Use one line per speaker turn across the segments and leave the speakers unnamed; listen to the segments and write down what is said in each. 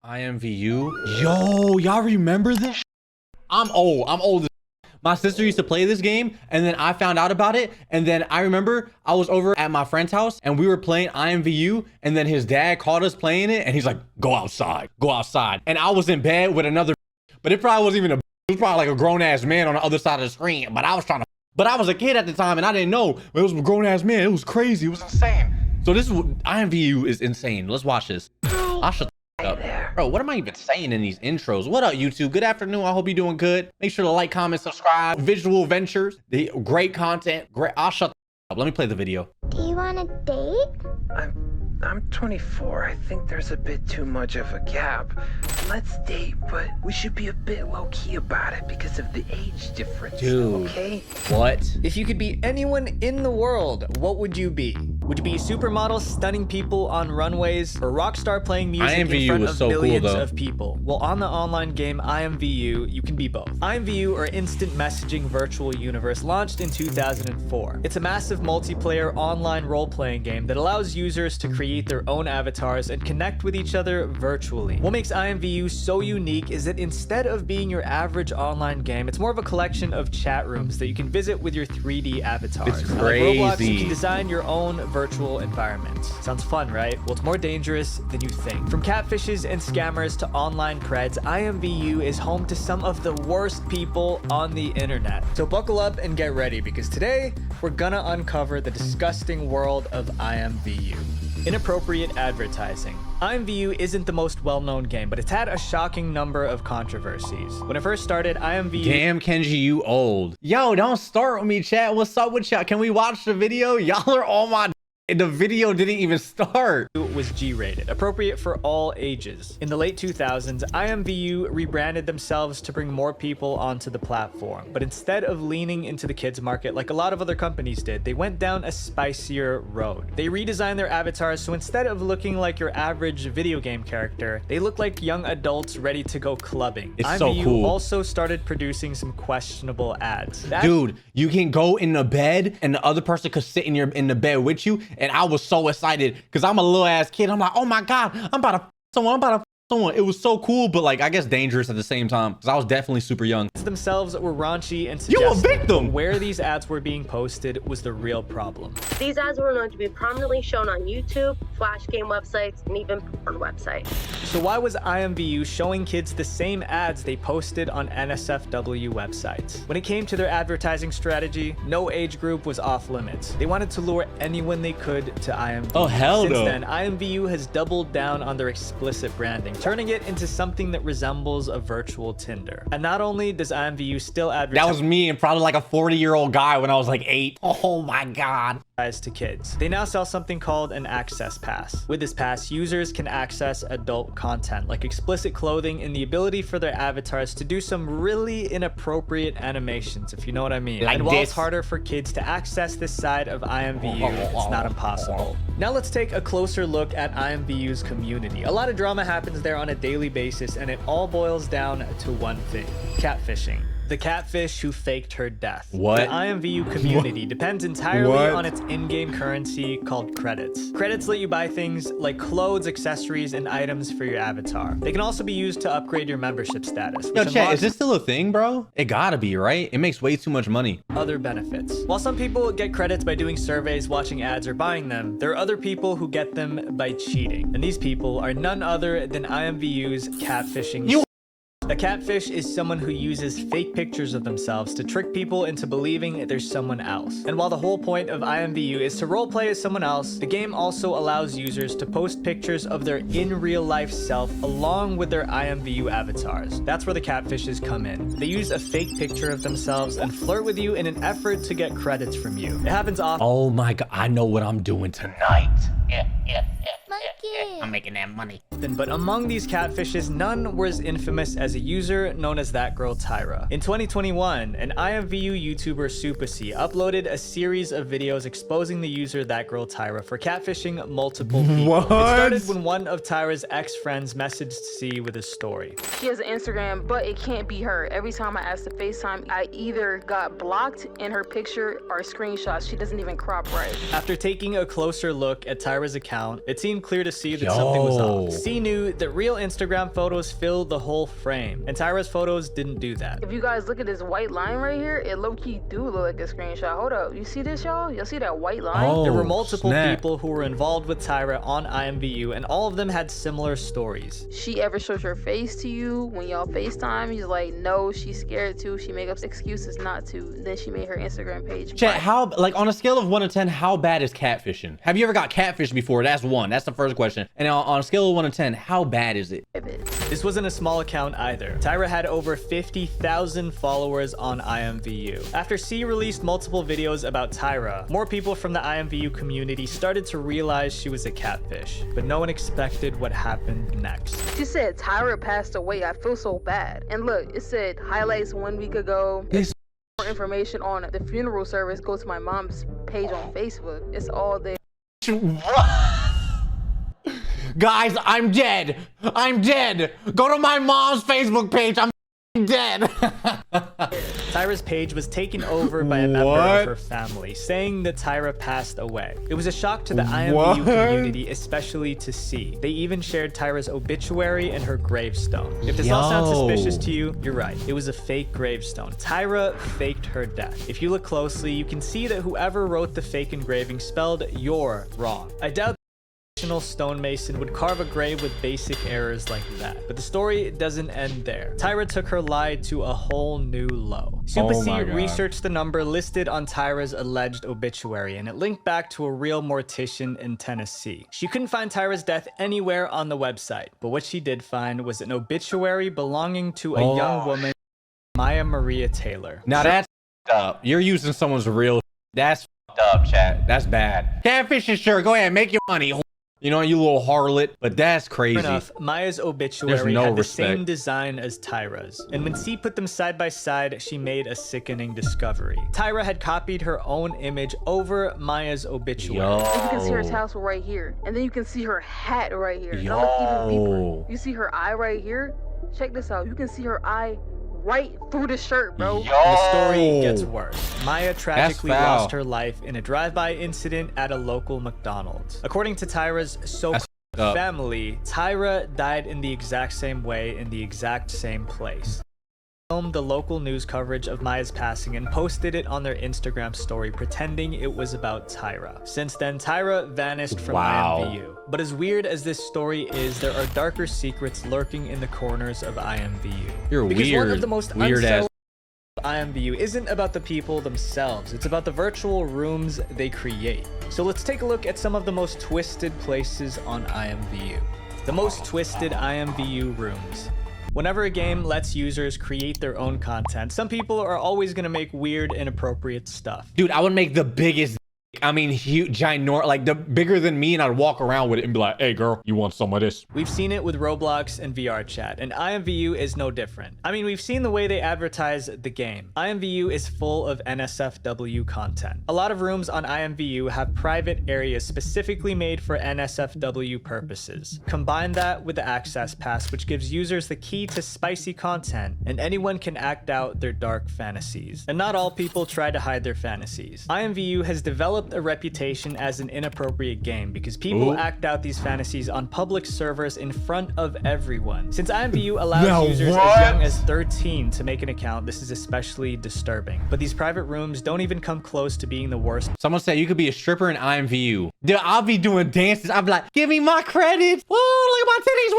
IMVU. Yo, y'all remember this? I'm old. My sister used to play this game, and then I found out about it, and then I remember I was over at my friend's house, and we were playing IMVU, and then his dad caught us playing it, and he's like, go outside. And I was in bed with another, but it probably wasn't even it was probably like a grown-ass man on the other side of the screen, but I was a kid at the time, and I didn't know. It was a grown-ass man. It was crazy. It was insane. So this is IMVU is insane. Let's watch this. I'll shut up. Bro, what am I even saying in these intros? What up, YouTube? Good afternoon. I hope you're doing good. Make sure to like, comment, subscribe. Visual Ventures, the great content. Great. I'll shut up. Let me play the video.
Do you want a date?
I'm 24. I think there's a bit too much of a gap. Let's date, but we should be a bit low-key about it because of the age difference.
Dude.
Okay?
What?
If you could be anyone in the world, what would you be? Would you be a supermodel stunning people on runways, or rock star playing music in front of millions of people? Well, on the online game IMVU, you can be both. IMVU, or Instant Messaging Virtual Universe, launched in 2004. It's a massive multiplayer online role-playing game that allows users to create their own avatars and connect with each other virtually. What makes IMVU so unique is that instead of being your average online game, it's more of a collection of chat rooms that you can visit with your 3D avatars.
It's
crazy. Like Roblox, you can design your own virtual environment. Sounds fun, right? Well, it's more dangerous than you think. From catfishes and scammers to online preds, IMVU is home to some of the worst people on the internet. So buckle up and get ready, because today we're gonna uncover the disgusting world of IMVU. Inappropriate advertising. IMVU isn't the most well-known game, but it's had a shocking number of controversies. When it first started, IMVU...
Damn, Kenji, you old. Yo, don't start with me, chat. What's up with y'all? Can we watch the video? Y'all are on my... The video didn't even start.
It was G-rated, appropriate for all ages. In the late 2000s, IMVU rebranded themselves to bring more people onto the platform. But instead of leaning into the kids market like a lot of other companies did, they went down a spicier road. They redesigned their avatars, so instead of looking like your average video game character, they look like young adults ready to go clubbing.
It's
IMVU
so cool.
Also started producing some questionable ads.
Dude, you can go in the bed and the other person could sit in the bed with you. And I was so excited because I'm a little ass kid. I'm like, oh my God, I'm about to someone. It was so cool, but like, I guess dangerous at the same time, because I was definitely super young.
Themselves were raunchy and
you a victim.
Where these ads were being posted was the real problem.
These ads were known to be prominently shown on YouTube, flash game websites, and even porn websites.
So why was IMVU showing kids the same ads they posted on NSFW websites? When it came to their advertising strategy, no age group was off limits. They wanted to lure anyone they could to IMVU.
Oh, hell no.
Since then, IMVU has doubled down on their explicit branding, turning it into something that resembles a virtual Tinder. And not only does IMVU still advertise—
That was me and probably like a 40-year-old guy when I was like 8. Oh my God.
To kids. They now sell something called an access pass. With this pass, users can access adult content like explicit clothing and the ability for their avatars to do some really inappropriate animations, if you know what I mean.
Like
and while
this.
it's harder for kids to access this side of IMVU, it's not impossible. Now let's take a closer look at IMVU's community. A lot of drama happens there on a daily basis, and it all boils down to one thing: catfishing. The catfish who faked her death.
What?
The IMVU community depends entirely on its in-game currency called credits. Credits let you buy things like clothes, accessories, and items for your avatar. They can also be used to upgrade your membership status.
Yo, chat, is this still a thing, bro? It gotta be, right? It makes way too much money.
Other benefits. While some people get credits by doing surveys, watching ads, or buying them, there are other people who get them by cheating. And these people are none other than IMVU's catfishing. A catfish is someone who uses fake pictures of themselves to trick people into believing there's someone else. And while the whole point of IMVU is to roleplay as someone else, the game also allows users to post pictures of their in real life self along with their IMVU avatars. That's where the catfishes come in. They use a fake picture of themselves and flirt with you in an effort to get credits from you. It happens often.
Oh my God, I know what I'm doing tonight.
Monkey.
I'm making that money.
But among these catfishes, none were as infamous as a user known as That Girl Tyra. In 2021, an IMVU YouTuber Supasi uploaded a series of videos exposing the user That Girl Tyra for catfishing multiple people.
What?
It started when one of Tyra's ex-friends messaged C with his story.
She has an Instagram, but it can't be her. Every time I asked to FaceTime, I either got blocked in her picture or screenshots. She doesn't even crop right.
After taking a closer look at Tyra's account, it seems seemed clear to C that something was
Yo.
off. C knew that real Instagram photos filled the whole frame, and Tyra's photos didn't do that.
If you guys look at this white line right here, it low-key do look like a screenshot. Hold up, you see this, y'all? Y'all see that white line?
Oh,
There were multiple
snap.
people who were involved with Tyra on IMVU, and all of them had similar stories.
She ever shows her face to you when y'all FaceTime? He's like, no, she's scared to. She make up excuses not to. Then she made her Instagram page.
Chat, how, like, on a scale of 1 to 10, how bad is catfishing? Have you ever got catfished before? That's one. That's the first question. And on a scale of 1 to 10, how bad is it?
This wasn't a small account either. Tyra had over 50,000 followers on IMVU. After C released multiple videos about Tyra, more people from the IMVU community started to realize she was a catfish, but no one expected what happened next.
She said Tyra passed away. I feel so bad. And look, it said highlights 1 week ago.
This
More information on the funeral service. Go to my mom's page on Facebook. It's all there.
Guys, I'm dead. I'm dead. Go to my mom's Facebook page. I'm dead.
Tyra's page was taken over by a member
What?
of her family, saying that Tyra passed away. It was a shock to the IMVU community, especially to C. They even shared Tyra's obituary and her gravestone. If this all sounds suspicious to you, you're right. It was a fake gravestone. Tyra faked her death. If you look closely, you can see that whoever wrote the fake engraving spelled "you're" wrong. I doubt stonemason would carve a grave with basic errors like that. But the story doesn't end there. Tyra took her lie to a whole new low. Super
Oh
C
my God.
researched the number listed on Tyra's alleged obituary, and it linked back to a real mortician in Tennessee. She couldn't find Tyra's death anywhere on the website, but what she did find was an obituary belonging to a young woman, Maya Maria Taylor.
Now that's up. You're using someone's real. That's up, chat. That's bad. Catfishing, sure. Go ahead, make your money. You know, you little harlot. But that's crazy.
Sure enough, Maya's obituary
There's no
had the
respect.
same design as Tyra's. And when C put them side by side, she made a sickening discovery. Tyra had copied her own image over Maya's obituary.
Yo.
You can see her tassel right here. And then you can see her hat right here. Now look even
Yo.
deeper. You see her eye right here? Check this out. You can see her eye right through the shirt, bro.
And the story gets worse. Maya tragically
foul.
lost her life in a drive-by incident at a local McDonald's. According to Tyra's so-called
up.
family, Tyra died in the exact same way in the exact same place. Filmed the local news coverage of Maya's passing and posted it on their Instagram story, pretending it was about Tyra. Since then, Tyra vanished from
Wow.
IMVU. But as weird as this story is, there are darker secrets lurking in the corners of IMVU.
You're
Because
weird.
one of the most
Weird ass.
IMVU isn't about the people themselves, it's about the virtual rooms they create. So let's take a look at some of the most twisted places on IMVU. The most twisted IMVU rooms. Whenever a game lets users create their own content, some people are always gonna make weird, inappropriate stuff.
Dude, I would make the biggest. I mean, huge, ginormous, like the bigger than me, and I'd walk around with it and be like, "Hey, girl, you want some of this?"
We've seen it with Roblox and VR chat, and IMVU is no different. I mean, we've seen the way they advertise the game. IMVU is full of NSFW content. A lot of rooms on IMVU have private areas specifically made for NSFW purposes. Combine that with the Access Pass, which gives users the key to spicy content, and anyone can act out their dark fantasies. And not all people try to hide their fantasies. IMVU has developed a reputation as an inappropriate game because people act out these fantasies on public servers in front of everyone. Since IMVU allows
Now
users
what?
as young as 13 to make an account, this is especially disturbing. But these private rooms don't even come close to being the worst
Someone said you could be a stripper in IMVU. Dude, I'll be doing dances. I'll be like, "Give me my credits. Woo, look at my titties.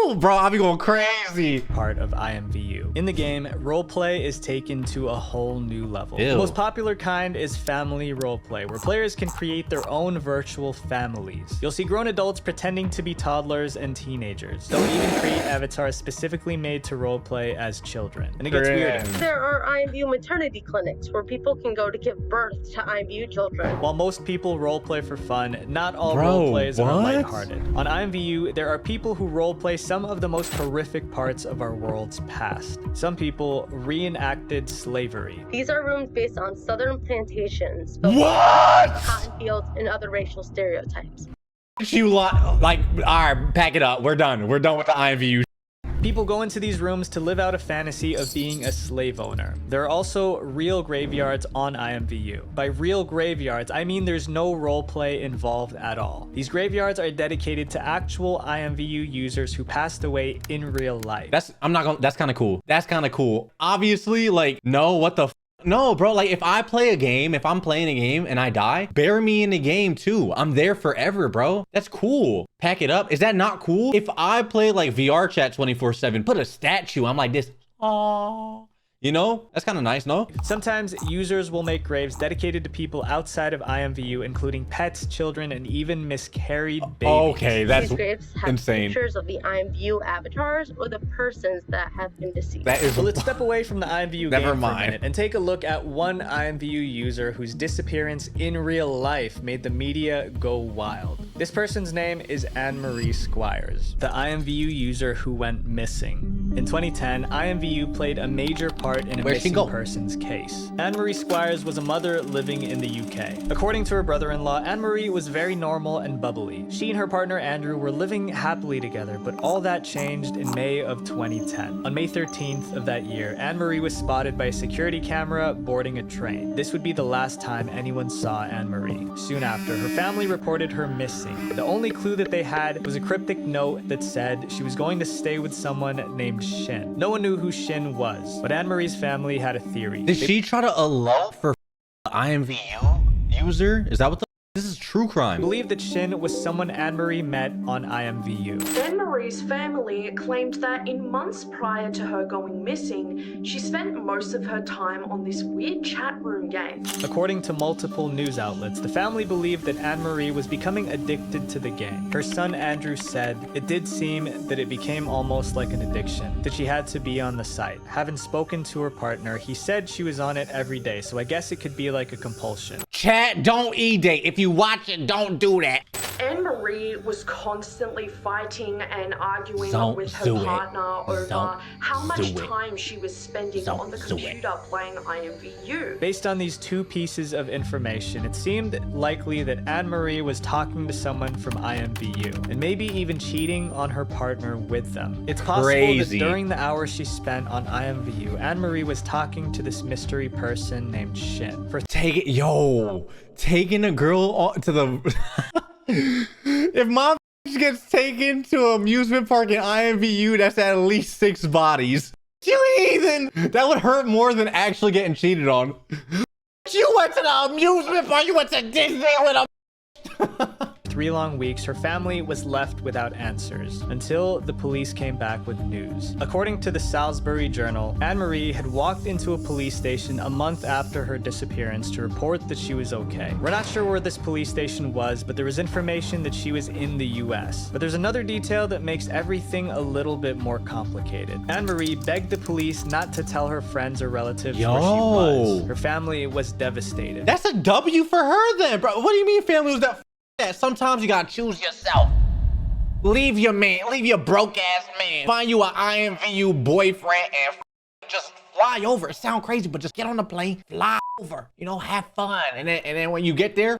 Woo." Bro, I'll be going crazy.
part of IMVU. In the game, roleplay is taken to a whole new level.
Ew.
The most popular kind is family roleplay, where players can create their own virtual families. You'll see grown adults pretending to be toddlers and teenagers. They'll even create avatars specifically made to roleplay as children. And it gets weirder.
There are IMVU maternity clinics where people can go to give birth to IMVU children.
While most people roleplay for fun, not all
Bro,
roleplays are
what?
lighthearted. On IMVU, there are people who roleplay some of the most horrific parts of our world's past. Some people reenacted slavery.
These are rooms based on southern plantations, filled
What?
with cotton fields, and other racial stereotypes.
You lot, like, all right, pack it up. We're done. We're done with the IMVU.
People go into these rooms to live out a fantasy of being a slave owner. There are also real graveyards on IMVU. By real graveyards, I mean there's no roleplay involved at all. These graveyards are dedicated to actual IMVU users who passed away in real life.
That's kind of cool. That's kind of cool. Obviously, like, no, what the f. No, bro, like if I'm playing a game and I die, bury me in the game too. I'm there forever, bro. That's cool. Pack it up. Is that not cool? If I play like VR chat 24/7, put a statue, I'm like this. Aww. You know, that's kind of nice, no?
Sometimes users will make graves dedicated to people outside of IMVU, including pets, children, and even miscarried babies.
Okay, that's
These graves have
insane.
pictures of the IMVU avatars or the persons that have been deceased.
That is.
So let's step away from the IMVU
Never
game for a
mind.
minute and take a look at one IMVU user whose disappearance in real life made the media go wild. This person's name is Anne-Marie Squires, the IMVU user who went missing. In 2010, IMVU played a major part in a
Where'd she
missing
go?
person's case. Anne-Marie Squires was a mother living in the UK. According to her brother-in-law, Anne-Marie was very normal and bubbly. She and her partner Andrew were living happily together, but all that changed in May of 2010. On May 13th of that year, Anne-Marie was spotted by a security camera boarding a train. This would be the last time anyone saw Anne-Marie. Soon after, her family reported her missing. The only clue that they had was a cryptic note that said she was going to stay with someone named Shin. No one knew who Shin was, but Anne-Marie's family had a theory.
Did she try to elope for IMVU user? Is that what the? This is true crime.
Believed that Shin was someone Anne-Marie met on IMVU.
Anne-Marie's family claimed that in months prior to her going missing, she spent most of her time on this weird chat room game.
According to multiple news outlets, the family believed that Anne-Marie was becoming addicted to the game. Her son Andrew said, "It did seem that it became almost like an addiction, that she had to be on the site. Having spoken to her partner, he said she was on it every day, so I guess it could be like a compulsion."
Chat, don't e-date. If you watch it, don't do that.
Anne-Marie was constantly fighting and arguing
Don't
with her
do it.
partner over
Don't
how much
do it.
time she was spending
Don't
on the
do it.
computer playing IMVU.
Based on these two pieces of information, it seemed likely that Anne-Marie was talking to someone from IMVU, and maybe even cheating on her partner with them. It's possible
Crazy.
that during the hours she spent on IMVU, Anne-Marie was talking to this mystery person named Shin. For
Taking a girl to the. If my gets taken to an amusement park in IMVU, that's at least 6 bodies. You heathen! That would hurt more than actually getting cheated on. You went to the amusement park. You went to Disney with a.
3 long weeks, her family was left without answers until the police came back with news. According to the Salisbury Journal, Anne-Marie had walked into a police station a month after her disappearance to report that she was okay. We're not sure where this police station was, but there was information that she was in the US. But there's another detail that makes everything a little bit more complicated. Anne-Marie begged the police not to tell her friends or relatives where she was. Her family was devastated.
That's a W for her then, bro. What do you mean family was that? Sometimes you gotta choose yourself. Leave your man, leave your broke ass man. Find you an IMVU boyfriend and just fly over. It sounds crazy, but just get on the plane, fly over. You know, have fun. And then when you get there,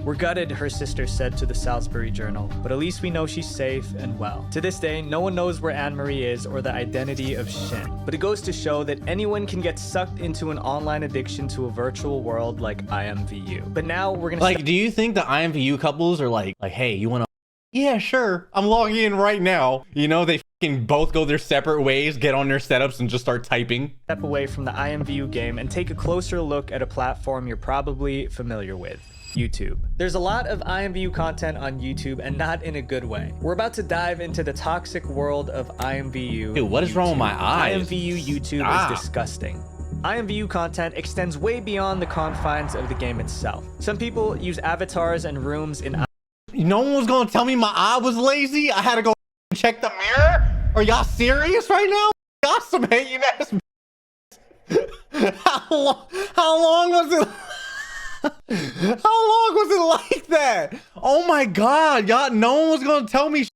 "We're gutted," her sister said to the Salisbury Journal, "but at least we know she's safe and well." To this day, no one knows where Anne-Marie is or the identity of Shin. But it goes to show that anyone can get sucked into an online addiction to a virtual world like IMVU. But now we're gonna
like, do you think the IMVU couples are like, hey, you wanna? Yeah, sure. I'm logging in right now. You know, they fucking both go their separate ways, get on their setups and just start typing.
step away from the IMVU game and take a closer look at a platform you're probably familiar with. YouTube. There's a lot of IMVU content on YouTube, and not in a good way. We're about to dive into the toxic world of IMVU.
Dude, what is wrong with my eyes?
IMVU YouTube is disgusting. IMVU content extends way beyond the confines of the game itself. Some people use avatars and rooms in
No one was gonna tell me my eye was lazy. I had to go check the mirror. Are y'all serious right now? Y'all some hating ass. How long was it? How long was it like that? Oh my god, y'all! No one was gonna tell me.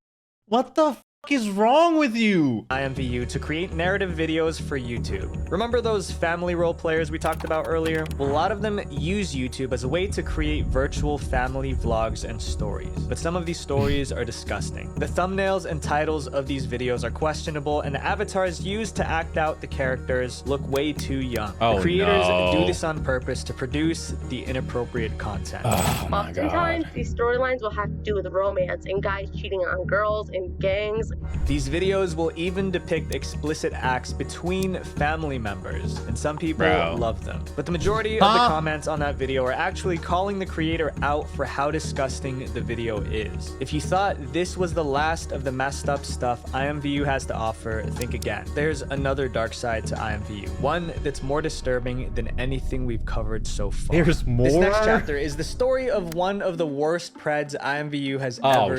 What the? is wrong with you?
IMVU to create narrative videos for YouTube. Remember those family role players we talked about earlier? Well, a lot of them use YouTube as a way to create virtual family vlogs and stories. But some of these stories are disgusting. The thumbnails and titles of these videos are questionable, and the avatars used to act out the characters look way too young. The creators do this on purpose to produce the inappropriate content.
Oh my
Oftentimes,
God.
these storylines will have to do with romance and guys cheating on girls and gangs.
These videos will even depict explicit acts between family members, and some people love them. But the majority of the comments on that video are actually calling the creator out for how disgusting the video is. If you thought this was the last of the messed up stuff IMVU has to offer, think again. There's another dark side to IMVU, one that's more disturbing than anything we've covered so far.
There's more?
This next chapter is the story of one of the worst preds IMVU has ever.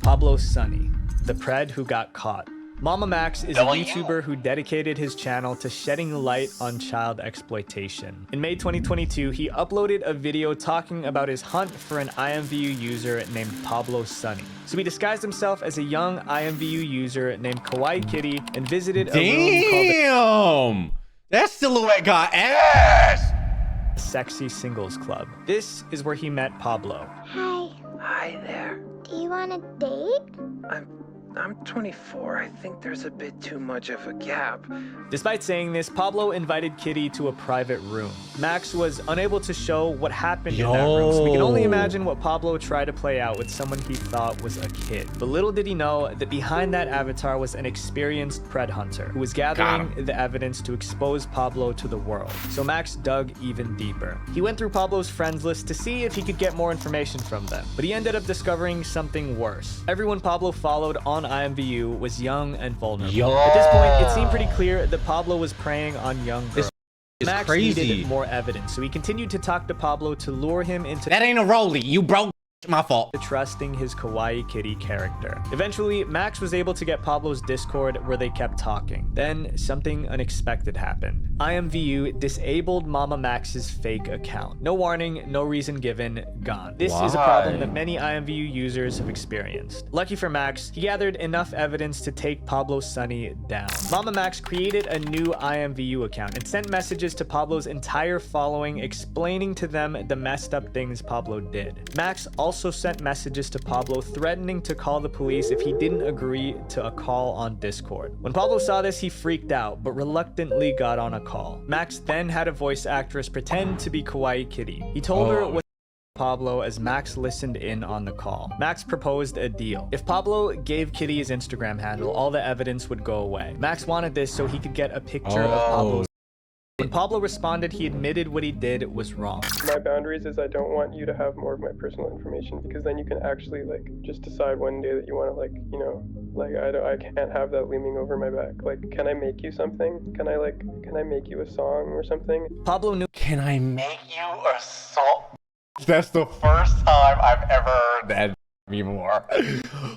Pablo Sunny, the pred who got caught. Mama Max is a YouTuber who dedicated his channel to shedding light on child exploitation. In May 2022, he uploaded a video talking about his hunt for an IMVU user named Pablo Sunny. So he disguised himself as a young IMVU user named Kawaii Kitty and visited a room called
that silhouette got ass!
the Sexy Singles Club. This is where he met Pablo.
Hi.
Hi there.
Do you want a date?
I'm 24. I think there's a bit too much of a gap.
Despite saying this, Pablo invited Kitty to a private room. Max was unable to show what happened in that room, so we can only imagine what Pablo tried to play out with someone he thought was a kid. But little did he know that behind that avatar was an experienced pred hunter who was gathering the evidence to expose Pablo to the world. So Max dug even deeper. He went through Pablo's friends list to see if he could get more information from them, but he ended up discovering something worse. Everyone Pablo followed on IMVU was young and vulnerable. At this point, it seemed pretty clear that Pablo was preying on young girls. Max needed more evidence, so he continued to talk to Pablo to lure him into
that ain't a rollie, you broke. My fault.
Trusting his Kawaii Kitty character. Eventually, Max was able to get Pablo's Discord where they kept talking. Then something unexpected happened. IMVU disabled Mama Max's fake account. No warning, no reason given, gone. This is a problem that many IMVU users have experienced. Lucky for Max, he gathered enough evidence to take Pablo Sunny down. Mama Max created a new IMVU account and sent messages to Pablo's entire following explaining to them the messed up things Pablo did. Max also sent messages to Pablo threatening to call the police if he didn't agree to a call on Discord. When Pablo saw this, he freaked out, but reluctantly got on a call. Max then had a voice actress pretend to be Kawaii Kitty. He told her what Pablo as Max listened in on the call. Max proposed a deal. If Pablo gave Kitty his Instagram handle, all the evidence would go away. Max wanted this so he could get a picture of Pablo's. When Pablo responded, he admitted what he did was wrong.
My boundaries is I don't want you to have more of my personal information, because then you can actually like just decide one day that you want to like, you know, like I can't have that looming over my back. Like, can I make you something? Can I make you a song or something?
Pablo knew.
Can I make you a song? That's the first time I've ever heard that before.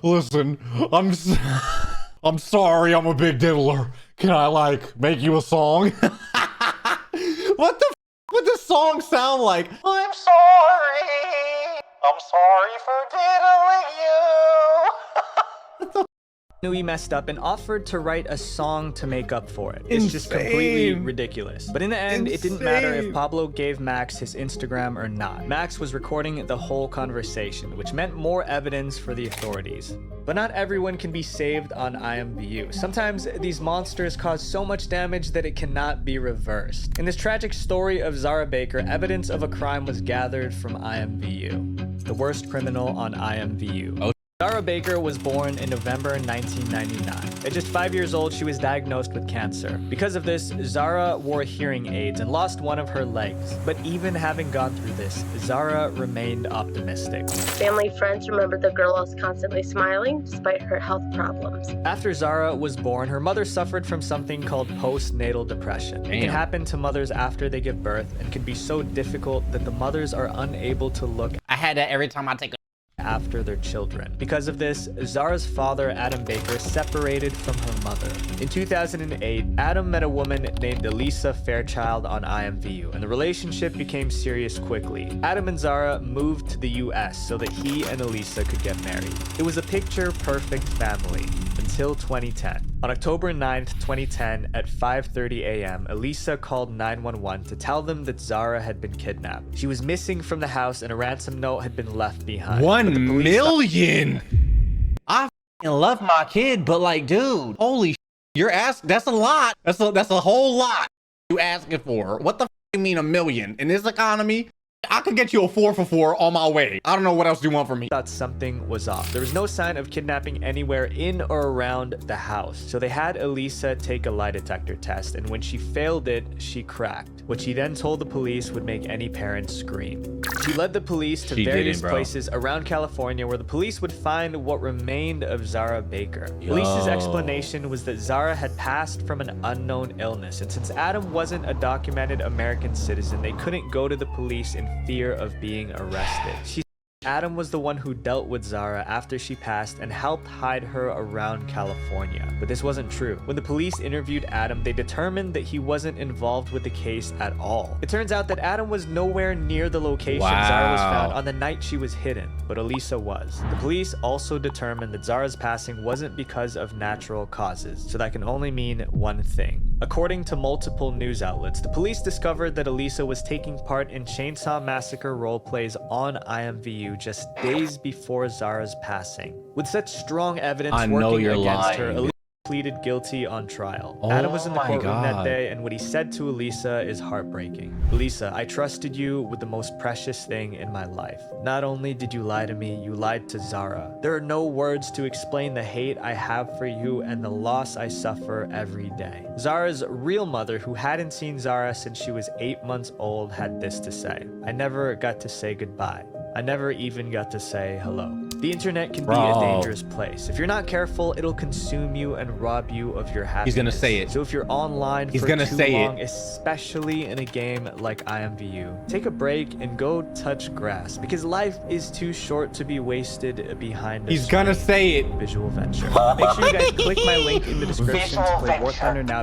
Listen, I'm sorry, I'm a big diddler. Can I like make you a song? What the f would this song sound like? I'm sorry for diddling you.
Knew he messed up and offered to write a song to make up for it. It's just completely ridiculous. But in the end, it didn't matter if Pablo gave Max his Instagram or not. Max was recording the whole conversation, which meant more evidence for the authorities. But not everyone can be saved on IMVU. Sometimes these monsters cause so much damage that it cannot be reversed. In this tragic story of Zara Baker, evidence of a crime was gathered from IMVU. The worst criminal on IMVU. Zara Baker was born in November 1999. At just 5 years old, she was diagnosed with cancer. Because of this, Zara wore hearing aids and lost one of her legs. But even having gone through this, Zara remained optimistic.
Family friends remember the girl was constantly smiling despite her health problems.
After Zara was born, her mother suffered from something called postnatal depression. It can happen to mothers after they give birth and can be so difficult that the mothers are unable to look.
I had that every time I take a
after their children. Because of this, Zara's father, Adam Baker, separated from her mother. In 2008, Adam met a woman named Elisa Fairchild on IMVU, and the relationship became serious quickly. Adam and Zara moved to the US so that he and Elisa could get married. It was a picture-perfect family until 2010. On October 9th, 2010, at 5:30 a.m., Elisa called 911 to tell them that Zara had been kidnapped. She was missing from the house and a ransom note had been left behind.
1 million? I f***ing love my kid, but like, dude, holy you're asking, that's a lot. That's a whole lot you asking for. What the f you mean $1 million? In this economy, I could get you a 4 for 4 on my way. I don't know what else you want from me.
Thought something was off. There was no sign of kidnapping anywhere in or around the house. So they had Elisa take a lie detector test, and when she failed it, she cracked, which she then told the police would make any parent scream. She led the police to various places around California where the police would find what remained of Zara Baker. Elisa's explanation was that Zara had passed from an unknown illness, and since Adam wasn't a documented American citizen, they couldn't go to the police in fear of being arrested. Adam was the one who dealt with Zara after she passed and helped hide her around California. But this wasn't true. When the police interviewed Adam, they determined that he wasn't involved with the case at all. It turns out that Adam was nowhere near the location Zara was found on the night she was hidden, but Elisa was. The police also determined that Zara's passing wasn't because of natural causes, so that can only mean one thing. According to multiple news outlets, the police discovered that Elisa was taking part in Chainsaw Massacre roleplays on IMVU just days before Zara's passing. With such strong evidence working against her, Elisa pleaded guilty on trial. Adam was in the courtroom that day, and what he said to Elisa is heartbreaking. Elisa, I trusted you with the most precious thing in my life. Not only did you lie to me, you lied to Zara. There are no words to explain the hate I have for you and the loss I suffer every day. Zara's real mother, who hadn't seen Zara since she was 8 months old, had this to say: I never got to say goodbye. I never even got to say hello. The internet can be a dangerous place. If you're not careful, it'll consume you and rob you of your happiness.
He's gonna say it.
So if you're online for too long, especially in a game like IMVU, take a break and go touch grass, because life is too short to be wasted behind a
He's gonna say it.
Visual venture. Make sure you guys click my link in the description to play War Thunder now.